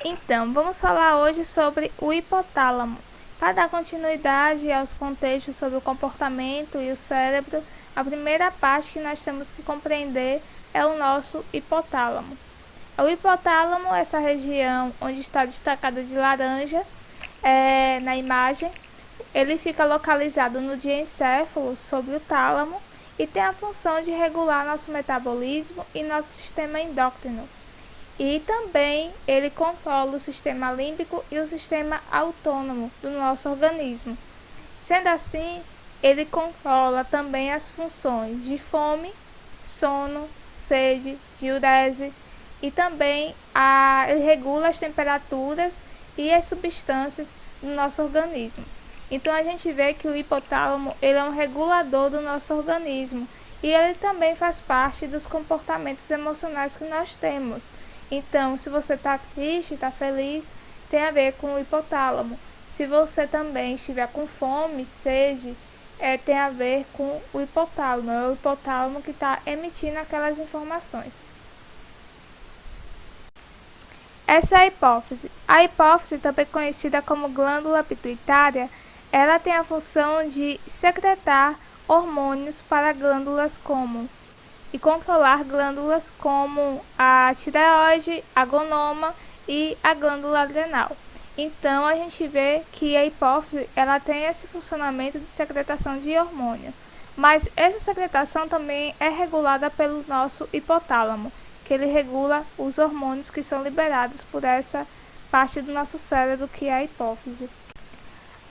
Então, vamos falar hoje sobre o hipotálamo. Para dar continuidade aos contextos sobre o comportamento e o cérebro, a primeira parte que nós temos que compreender é o nosso hipotálamo. O hipotálamo é essa região onde está destacada de laranja na imagem. Ele fica localizado no diencéfalo sobre o tálamo e tem a função de regular nosso metabolismo e nosso sistema endócrino. E também ele controla o sistema límbico e o sistema autônomo do nosso organismo. Sendo assim, ele controla também as funções de fome, sono, sede, diurese e também ele regula as temperaturas e as substâncias do nosso organismo. Então a gente vê que o hipotálamo ele é um regulador do nosso organismo e ele também faz parte dos comportamentos emocionais que nós temos. Então, se você está triste, está feliz, tem a ver com o hipotálamo. Se você também estiver com fome, sede, tem a ver com o hipotálamo. É o hipotálamo que está emitindo aquelas informações. Essa é a hipófise. A hipófise, também conhecida como glândula pituitária, ela tem a função de secretar hormônios para glândulas e controlar glândulas como a tireoide, a gonoma e a glândula adrenal. Então a gente vê que a hipófise ela tem esse funcionamento de secretação de hormônio, mas essa secretação também é regulada pelo nosso hipotálamo, que ele regula os hormônios que são liberados por essa parte do nosso cérebro que é a hipófise.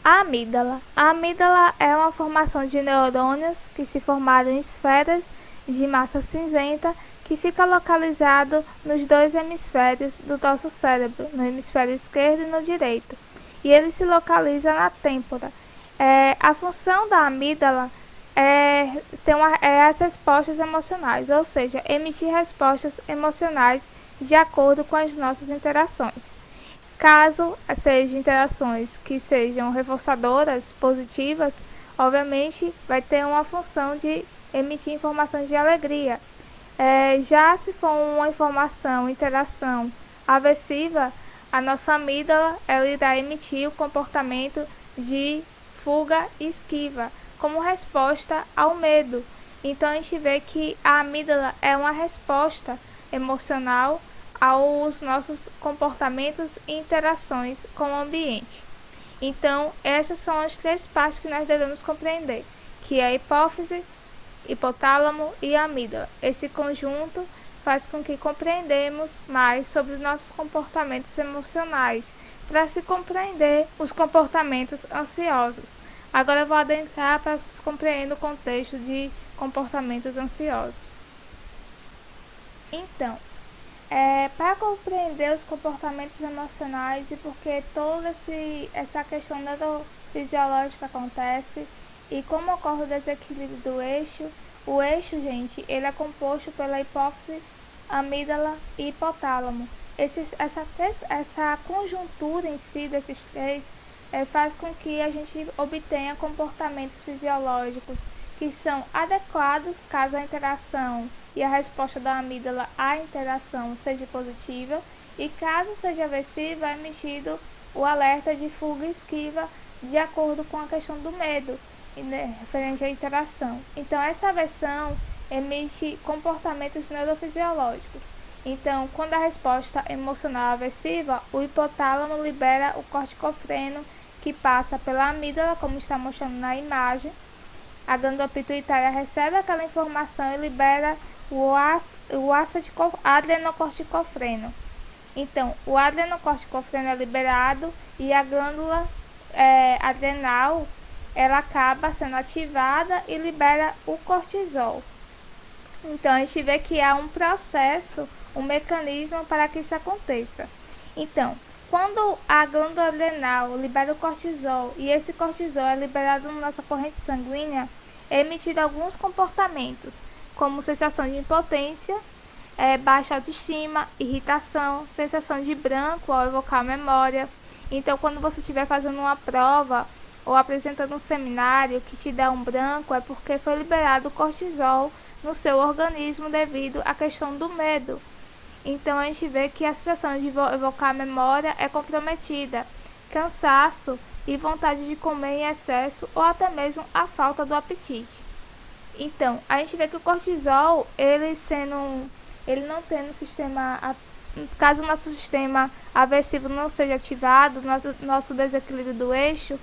A amígdala. A amígdala é uma formação de neurônios que se formaram em esferas de massa cinzenta que fica localizado nos dois hemisférios do nosso cérebro, no hemisfério esquerdo e no direito, e ele se localiza na têmpora. A função da amígdala é as respostas emocionais, ou seja, emitir respostas emocionais de acordo com as nossas interações. Caso sejam interações que sejam reforçadoras, positivas, obviamente vai ter uma função de emitir informações de alegria. Já se for uma interação aversiva, a nossa amígdala ela irá emitir o comportamento de fuga e esquiva, como resposta ao medo. Então a gente vê que a amígdala é uma resposta emocional aos nossos comportamentos e interações com o ambiente. Então, essas são as três partes que nós devemos compreender, que é a hipófise, hipotálamo e a amígdala. Esse conjunto faz com que compreendamos mais sobre os nossos comportamentos emocionais, para se compreender os comportamentos ansiosos. Agora eu vou adentrar para que vocês compreendam o contexto de comportamentos ansiosos. Então, para compreender os comportamentos emocionais e porque toda essa questão neurofisiológica acontece e como ocorre o desequilíbrio do eixo, o eixo, gente, ele é composto pela hipófise, amígdala e hipotálamo. Essa conjuntura em si desses três faz com que a gente obtenha comportamentos fisiológicos que são adequados caso a interação e a resposta da amígdala à interação seja positiva, e caso seja aversiva, é emitido o alerta de fuga e esquiva de acordo com a questão do medo, referente à interação. Então, essa aversão emite comportamentos neurofisiológicos. Então, quando a resposta emocional é aversiva, o hipotálamo libera o corticofreno, que passa pela amígdala, como está mostrando na imagem. A glândula pituitária recebe aquela informação e libera o adrenocorticofreno. Então, o adrenocorticofreno é liberado e a glândula adrenal ela acaba sendo ativada e libera o cortisol. Então, a gente vê que há um processo, um mecanismo para que isso aconteça. Então, quando a glândula adrenal libera o cortisol e esse cortisol é liberado na nossa corrente sanguínea, é emitido alguns comportamentos, como sensação de impotência, baixa autoestima, irritação, sensação de branco ao evocar a memória. Então, quando você estiver fazendo uma prova ou apresentando um seminário que te dá um branco, é porque foi liberado o cortisol no seu organismo devido à questão do medo. Então a gente vê que a sensação de evocar a memória é comprometida, cansaço e vontade de comer em excesso ou até mesmo a falta do apetite. Então, a gente vê que o cortisol, ele não tendo sistema, caso o nosso sistema aversivo não seja ativado, nosso desequilíbrio do eixo,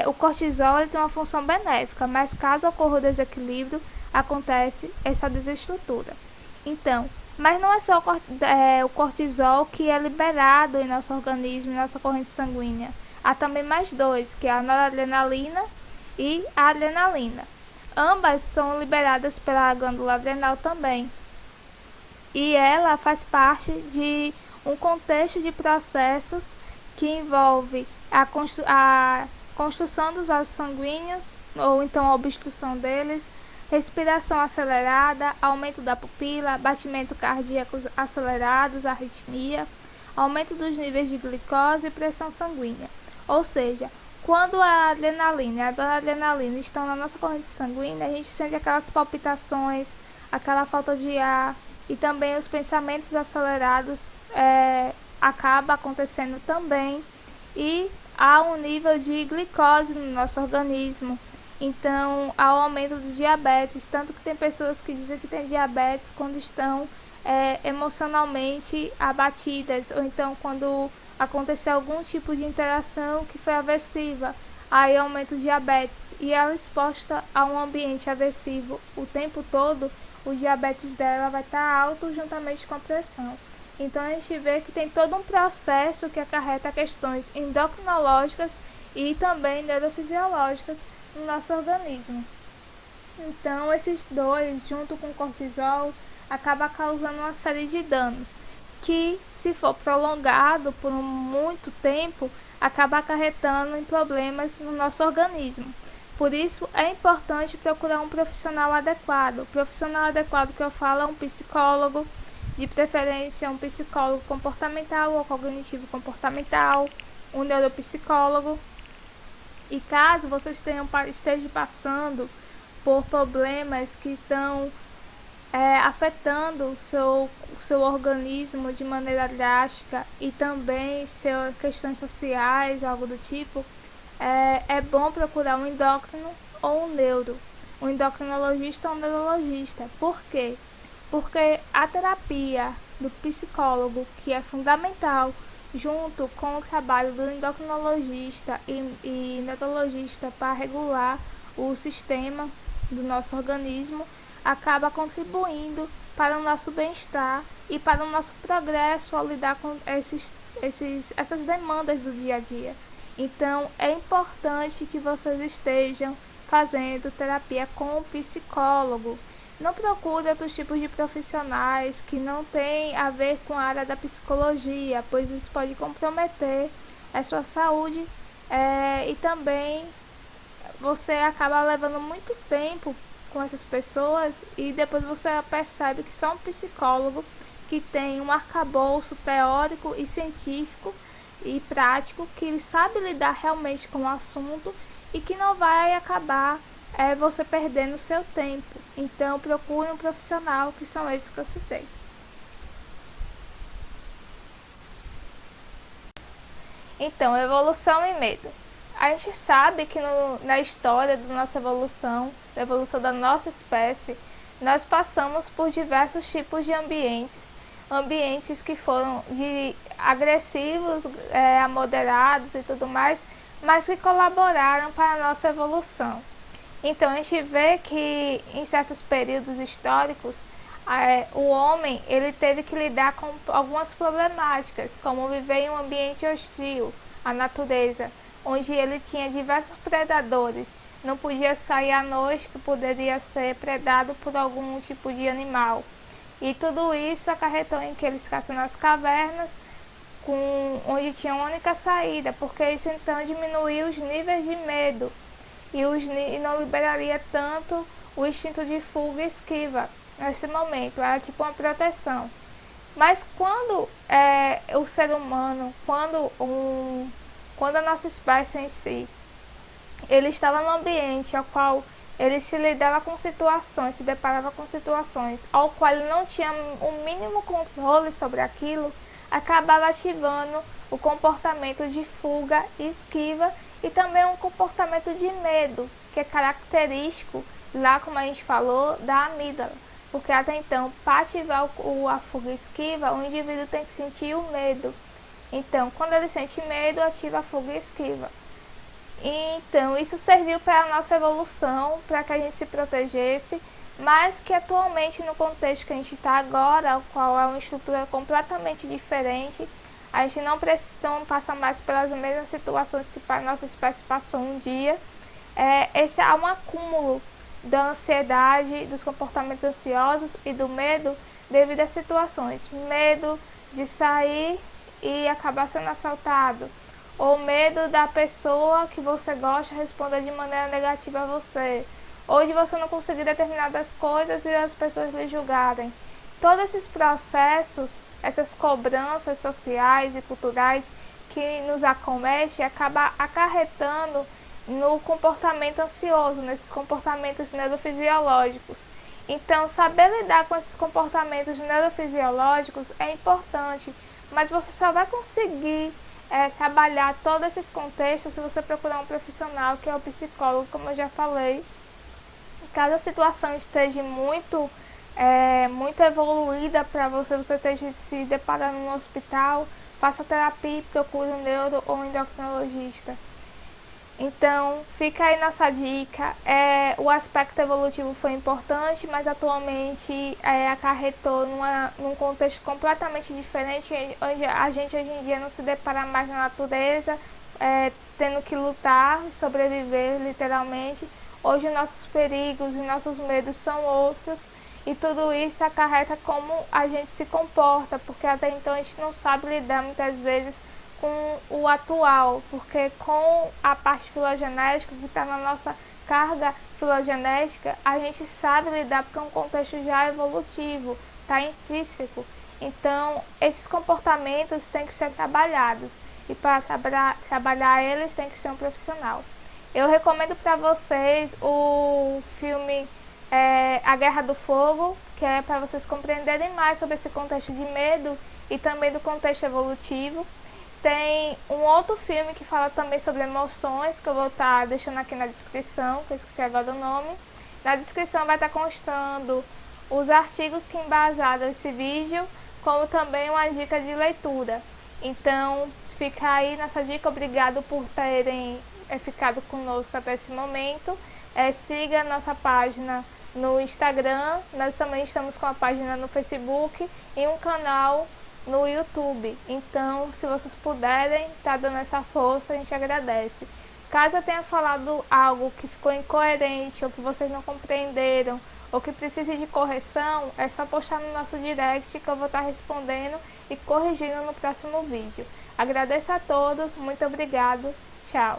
o cortisol ele tem uma função benéfica, mas caso ocorra o desequilíbrio, acontece essa desestrutura. Então, mas não é só o cortisol que é liberado em nosso organismo, em nossa corrente sanguínea. Há também mais dois, que é a noradrenalina e a adrenalina. Ambas são liberadas pela glândula adrenal também. E ela faz parte de um contexto de processos que envolve a construção dos vasos sanguíneos, ou então a obstrução deles, respiração acelerada, aumento da pupila, batimento cardíaco acelerados, arritmia, aumento dos níveis de glicose e pressão sanguínea. Ou seja, quando a adrenalina e a noradrenalina estão na nossa corrente sanguínea, a gente sente aquelas palpitações, aquela falta de ar e também os pensamentos acelerados acaba acontecendo também, e há um nível de glicose no nosso organismo. Então, há o aumento do diabetes, tanto que tem pessoas que dizem que têm diabetes quando estão emocionalmente abatidas, ou então quando acontecer algum tipo de interação que foi aversiva, aí aumenta o diabetes, e ela exposta a um ambiente aversivo o tempo todo, o diabetes dela vai estar alto juntamente com a pressão. Então a gente vê que tem todo um processo que acarreta questões endocrinológicas e também neurofisiológicas no nosso organismo. Então esses dois, junto com o cortisol, acaba causando uma série de danos que, se for prolongado por muito tempo, acaba acarretando em problemas no nosso organismo. Por isso é importante procurar um profissional adequado. O profissional adequado que eu falo é um psicólogo, de preferência um psicólogo comportamental ou cognitivo comportamental, um neuropsicólogo. E caso você esteja passando por problemas que estão afetando o seu organismo de maneira drástica e também questões sociais, algo do tipo, é bom procurar um endócrino ou um neuro, um endocrinologista ou um neurologista. Por quê? Porque a terapia do psicólogo, que é fundamental, junto com o trabalho do endocrinologista e neurologista para regular o sistema do nosso organismo, acaba contribuindo para o nosso bem-estar e para o nosso progresso ao lidar com essas demandas do dia a dia. Então, é importante que vocês estejam fazendo terapia com um psicólogo. Não procure outros tipos de profissionais que não têm a ver com a área da psicologia, pois isso pode comprometer a sua saúde e também você acaba levando muito tempo com essas pessoas e depois você percebe que só um psicólogo que tem um arcabouço teórico e científico e prático, que ele sabe lidar realmente com o assunto e que não vai acabar você perdendo o seu tempo. Então procure um profissional, que são esses que eu citei. Então, evolução e medo. A gente sabe que na história da nossa evolução, da evolução da nossa espécie, nós passamos por diversos tipos de ambientes que foram de agressivos a moderados e tudo mais, mas que colaboraram para a nossa evolução. Então a gente vê que em certos períodos históricos o homem ele teve que lidar com algumas problemáticas, como viver em um ambiente hostil à natureza, onde ele tinha diversos predadores. Não podia sair à noite, que poderia ser predado por algum tipo de animal. E tudo isso acarretou em que eles ficassem nas cavernas, onde tinha uma única saída, porque isso então diminuía os níveis de medo e não liberaria tanto o instinto de fuga e esquiva nesse momento. Era tipo uma proteção. Mas quando o ser humano, quando a nossa espécie em si, ele estava num ambiente ao qual ele se lidava com situações, se deparava com situações ao qual ele não tinha o mínimo controle sobre aquilo, acabava ativando o comportamento de fuga e esquiva e também um comportamento de medo, que é característico, lá como a gente falou, da amígdala. Porque até então, para ativar a fuga e esquiva, o indivíduo tem que sentir o medo. Então, quando ele sente medo, ativa a fuga e esquiva. Então, isso serviu para a nossa evolução, para que a gente se protegesse, mas que atualmente, no contexto que a gente está agora, o qual é uma estrutura completamente diferente, a gente não passa mais pelas mesmas situações que a nossa espécie passou um dia. Esse é um acúmulo da ansiedade, dos comportamentos ansiosos e do medo devido a situações. Medo de sair e acabar sendo assaltado, ou medo da pessoa que você gosta responder de maneira negativa a você, ou de você não conseguir determinadas coisas e as pessoas lhe julgarem. Todos esses processos, essas cobranças sociais e culturais que nos acometem, acaba acarretando no comportamento ansioso, nesses comportamentos neurofisiológicos. Então, saber lidar com esses comportamentos neurofisiológicos é importante, mas você só vai conseguir trabalhar todos esses contextos se você procurar um profissional, que é o psicólogo, como eu já falei. Caso a situação esteja muito evoluída para você esteja se deparando no hospital, faça terapia e procure um neuro ou um endocrinologista. Então, fica aí nossa dica. O aspecto evolutivo foi importante, mas atualmente acarretou num contexto completamente diferente, onde a gente hoje em dia não se depara mais na natureza, tendo que lutar, sobreviver literalmente. Hoje nossos perigos e nossos medos são outros, e tudo isso acarreta como a gente se comporta, porque até então a gente não sabe lidar muitas vezes com o atual, porque com a parte filogenética que está na nossa carga filogenética, a gente sabe lidar porque é um contexto já evolutivo, está intrínseco. Então, esses comportamentos têm que ser trabalhados, e para trabalhar eles tem que ser um profissional. Eu recomendo para vocês o filme A Guerra do Fogo, que é para vocês compreenderem mais sobre esse contexto de medo e também do contexto evolutivo. Tem um outro filme que fala também sobre emoções, que eu vou estar deixando aqui na descrição, que eu esqueci agora o nome. Na descrição vai estar constando os artigos que embasaram esse vídeo, como também uma dica de leitura. Então, fica aí nossa dica. Obrigado por terem ficado conosco até esse momento. Siga nossa página no Instagram, nós também estamos com a página no Facebook e um canal no YouTube. Então, se vocês puderem estar dando essa força, a gente agradece. Caso eu tenha falado algo que ficou incoerente, ou que vocês não compreenderam, ou que precise de correção, é só postar no nosso direct que eu vou estar respondendo e corrigindo no próximo vídeo. Agradeço a todos, muito obrigado, tchau!